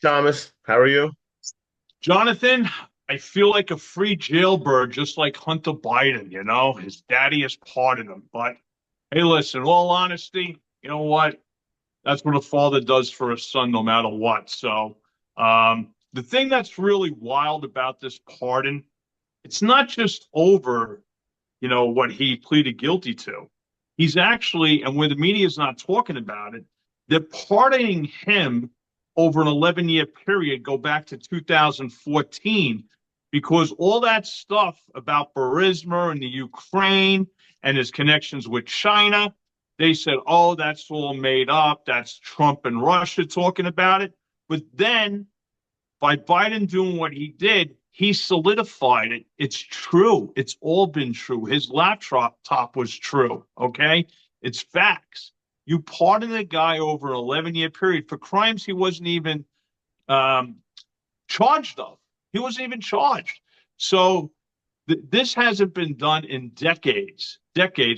Thomas, how are you? Jonathan, I feel like a free jailbird, just like Hunter Biden, his daddy has pardoned him. But hey, listen, in all honesty, you know what? That's what a father does for a son, no matter what. So, the thing that's really wild about this pardon, it's not just over, what he pleaded guilty to. He's actually, and where the media is not talking about it, they're pardoning him over an 11-year period, go back to 2014, because all that stuff about Burisma and the Ukraine and his connections with China, they said, oh, that's all made up. That's Trump and Russia talking about it. But then by Biden doing what he did, he solidified it. It's true. It's all been true. His laptop was true. Okay. It's facts. You pardon a guy over an 11-year period for crimes he wasn't even um, charged of. He wasn't even charged. So this hasn't been done in decades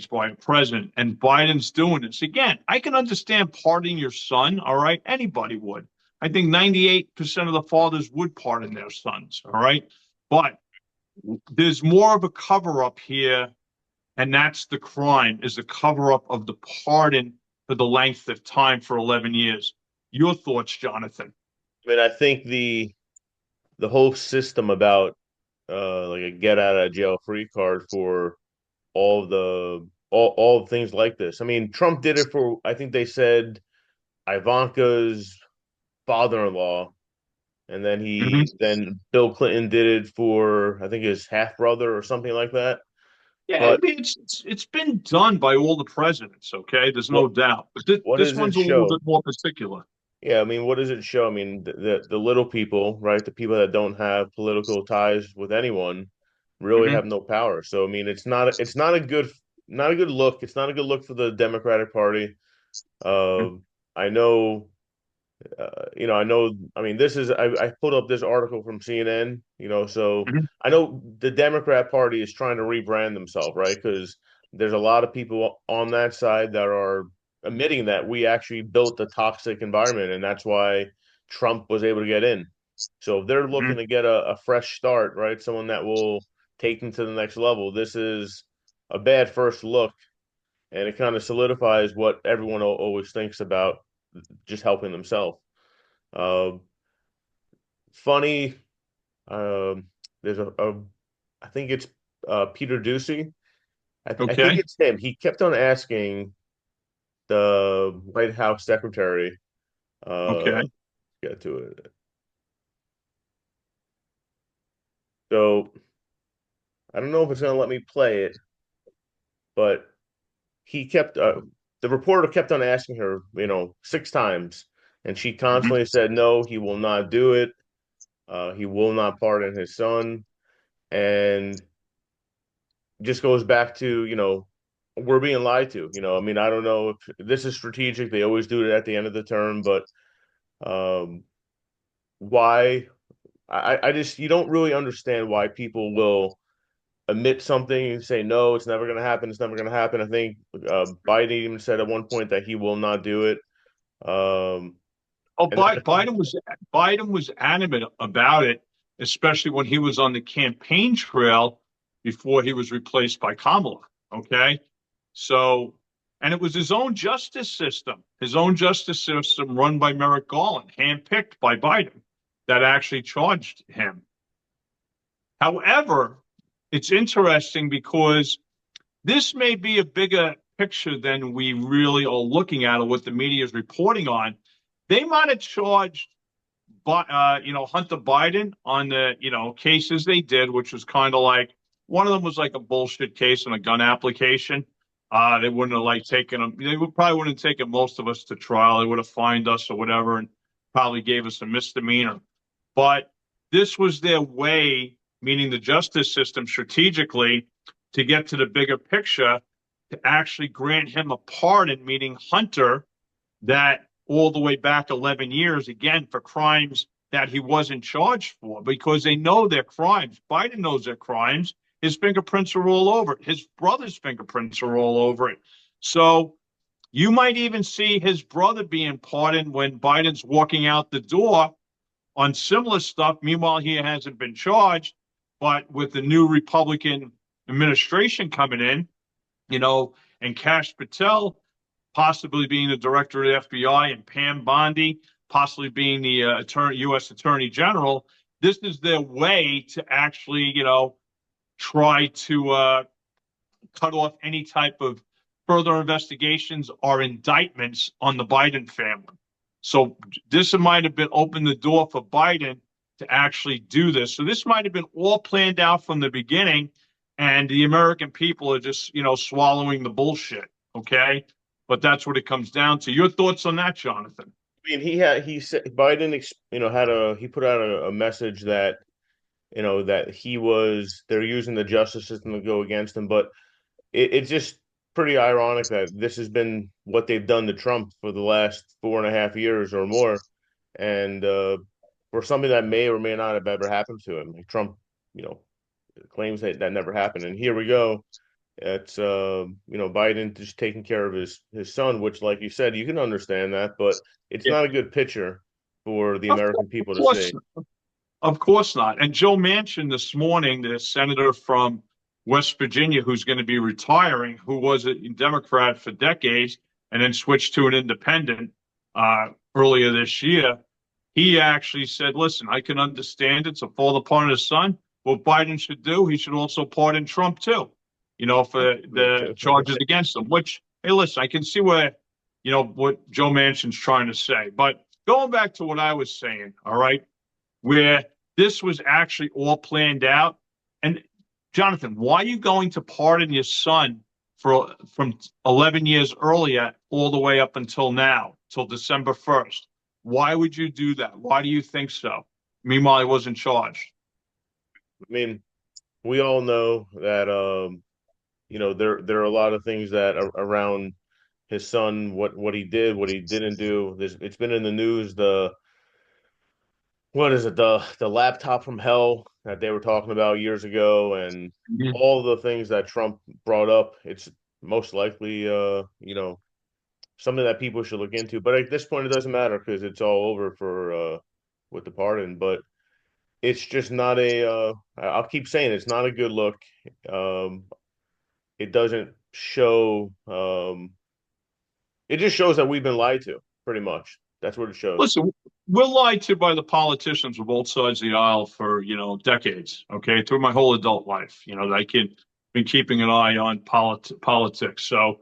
by a president, and Biden's doing this. Again, I can understand pardoning your son, all right? Anybody would. I think 98% of the fathers would pardon their sons, all right? But there's more of a cover up here, and that's the crime, is the cover up of the pardon for the length of time for 11 years. Your thoughts, Jonathan? I mean, I think the whole system about like a get out of jail free card for all things like this. I mean, Trump did it for I think they said Ivanka's father-in-law, and then Bill Clinton did it for I think his half brother or something like that. Yeah, I But mean it's been done by all the presidents. Okay, there's what no doubt. But what this does it one's a little show? bit more particular. Yeah, I mean, what does it show? I mean, the little people, right? The people that don't have political ties with anyone really Hmm. have no power. So I mean, it's not a good look. It's not a good look for the Democratic Party. I know, I know. I mean, I pulled up this article from CNN. So Hmm. I know the Democrat Party is trying to rebrand themselves, right? Because there's a lot of people on that side that are admitting that we actually built a toxic environment, and that's why Trump was able to get in. So if they're Hmm. looking to get a fresh start, right? Someone that will take them to the next level. This is a bad first look, and it kind of solidifies what everyone always thinks about just helping themselves. Uh, funny, um, there's I think it's Peter Ducey. I think Okay. it's him. He kept on asking the White House secretary, Okay. get to it. So I don't know if it's gonna let me play it, but he kept the reporter kept on asking her, six times, and she Hmm. constantly said, "No, he will not do it. He will not pardon his son." And just goes back to, we're being lied to. I mean, I don't know if this is strategic. They always do it at the end of the term, but um, why? I just you don't really understand why people will admit something and say no, it's never going to happen. It's never going to happen. I think Biden even said at one point that he will not do it. Um, Oh, and then, Biden was adamant about it, especially when he was on the campaign trail before he was replaced by Kamala. Okay, so and it was his own justice system run by Merrick Garland, handpicked by Biden, that actually charged him. However, it's interesting because this may be a bigger picture than we really are looking at or what the media is reporting on. They might have charged, Hunter Biden on the, cases they did, which was kind of like one of them was like a bullshit case on a gun application. They wouldn't have like taken them. They would probably wouldn't have taken most of us to trial. They would have fined us or whatever and probably gave us a misdemeanor. But this was their way, meaning the justice system strategically, to get to the bigger picture, to actually grant him a pardon, meaning Hunter, that all the way back 11 years, again, for crimes that he wasn't charged for because they know their crimes. Biden knows their crimes. His fingerprints are all over it. His brother's fingerprints are all over it. So you might even see his brother being pardoned when Biden's walking out the door on similar stuff. Meanwhile, he hasn't been charged, but with the new Republican administration coming in, and Kash Patel possibly being the director of the FBI and Pam Bondi possibly being the U.S. Attorney General, this is their way to actually, try to cut off any type of further investigations or indictments on the Biden family. So this might have been opened the door for Biden to actually do this. So this might have been all planned out from the beginning, and the American people are just, swallowing the bullshit. Okay, but that's what it comes down to. Your thoughts on that, Jonathan? I mean, he said Biden, he put out a message that that they're using the justice system to go against him, but it's just pretty ironic that this has been what they've done to Trump for the last 4.5 years or more, and for something that may or may not have ever happened to him. Like Trump, you know, claims that never happened, and here we go. It's Biden just taking care of his son, which, like you said, you can understand that, but it's Yeah, not a good picture for the of American people to course, see. of course not. And Joe Manchin this morning, the senator from West Virginia who's going to be retiring, who was a Democrat for decades and then switched to an independent earlier this year, he actually said, listen, I can understand it's a fault upon his son. What Biden should do, he should also pardon Trump too, for Me the too. charges against him, which, hey, listen, I can see where, what Joe Manchin's trying to say. But going back to what I was saying, all right, where this was actually all planned out. And Jonathan, why are you going to pardon your son from 11 years earlier all the way up until now, till December 1st? Why would you do that? Why do you think so? Meanwhile, he wasn't charged. I mean, we all know that there are a lot of things that are around his son, what he did, what he didn't do. It's been in the news. The what is it? The laptop from hell that they were talking about years ago, and Mhm. all the things that Trump brought up. It's most likely something that people should look into. But at this point, it doesn't matter because it's all over for with the pardon. But it's just not a. I'll keep saying it's not a good look. Um, it doesn't show. It just shows that we've been lied to, pretty much. That's what it shows. Listen, we're lied to by the politicians on both sides of the aisle for, decades, okay, through my whole adult life. I can been keeping an eye on politics. So,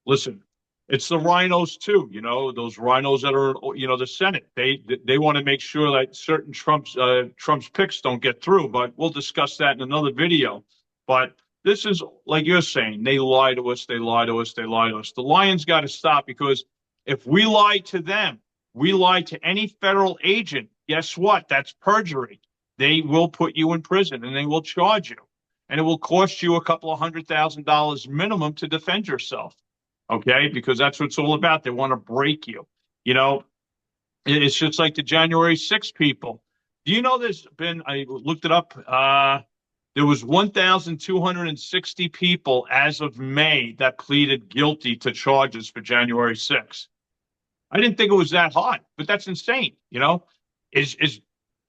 listen, it's the rhinos too, those rhinos that are, the Senate. They want to make sure that certain Trump's picks don't get through, but we'll discuss that in another video. But this is like you're saying, they lie to us, they lie to us, they lie to us. The lion's got to stop because if we lie to them, we lie to any federal agent, guess what? That's perjury. They will put you in prison and they will charge you. And it will cost you a couple of $100,000 minimum to defend yourself. Okay. Because that's what it's all about. They want to break you. You know, it's just like the January 6th people. Do you know there's been, I looked it up, there was 1,260 people as of May that pleaded guilty to charges for January 6th. I didn't think it was that hot, but that's insane. Is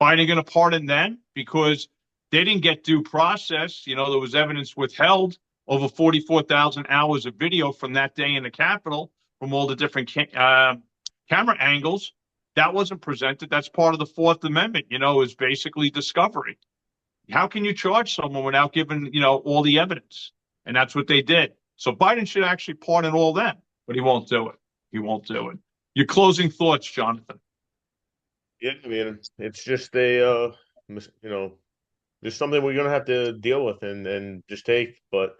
Biden going to pardon them because they didn't get due process? There was evidence withheld, over 44,000 hours of video from that day in the Capitol from all the different camera angles. That wasn't presented. That's part of the Fourth Amendment. Is basically discovery. How can you charge someone without giving all the evidence? And that's what they did. So Biden should actually pardon all them, but he won't do it. He won't do it. Your closing thoughts, Jonathan. Yeah, I mean, it's just a just something we're gonna have to deal with and just take. But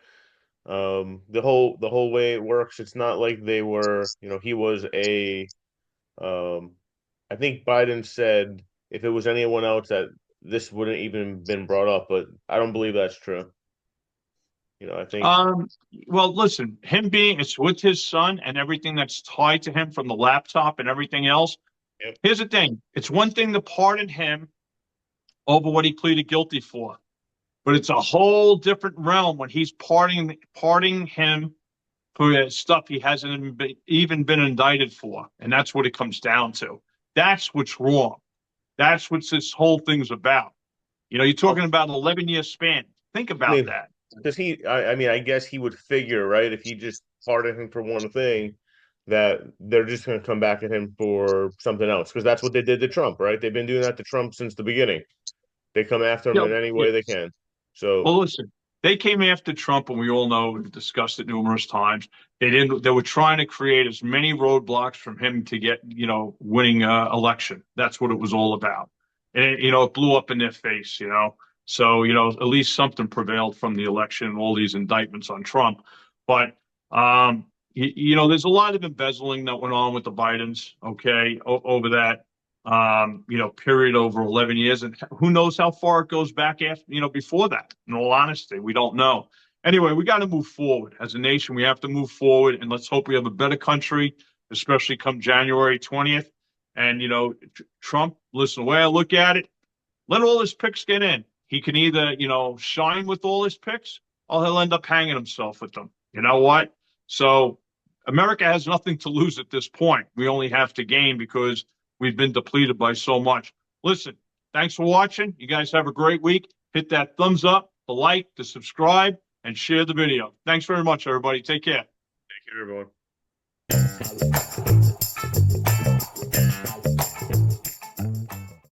the whole way it works, it's not like they were, he was a I think Biden said if it was anyone else that this wouldn't even been brought up, but I don't believe that's true. I think Um, well, listen, him being it's with his son and everything that's tied to him from the laptop and everything else. yeah, Here's the thing: it's one thing to pardon him over what he pleaded guilty for, but it's a whole different realm when he's pardoning him for stuff he hasn't even been indicted for, and that's what it comes down to. That's what's wrong. That's what this whole thing's about. You're Oh, talking about an 11-year span. Think I about mean, that. because I mean, I guess he would figure, right, if he just pardoned him for one thing, that they're just going to come back at him for something else. Because that's what they did to Trump, right? They've been doing that to Trump since the beginning. They come after him Yeah, in any yeah. way they can. So, Well, listen, they came after Trump, and we all know we've discussed it numerous times. They didn't. They were trying to create as many roadblocks from him to get, winning election. That's what it was all about, and it blew up in their face. So at least something prevailed from the election and all these indictments on Trump. But there's a lot of embezzling that went on with the Bidens. Okay, over that period over 11 years. And who knows how far it goes back after, before that. In all honesty, we don't know. Anyway, we got to move forward as a nation. We have to move forward, and let's hope we have a better country, especially come January 20th. And, Trump, listen, the way I look at it, let all his picks get in. He can either, shine with all his picks, or he'll end up hanging himself with them. You know what? So America has nothing to lose at this point. We only have to gain because we've been depleted by so much. Listen, thanks for watching. You guys have a great week. Hit that thumbs up, the like, the subscribe, and share the video. Thanks very much, everybody. Take care. thank you, everyone.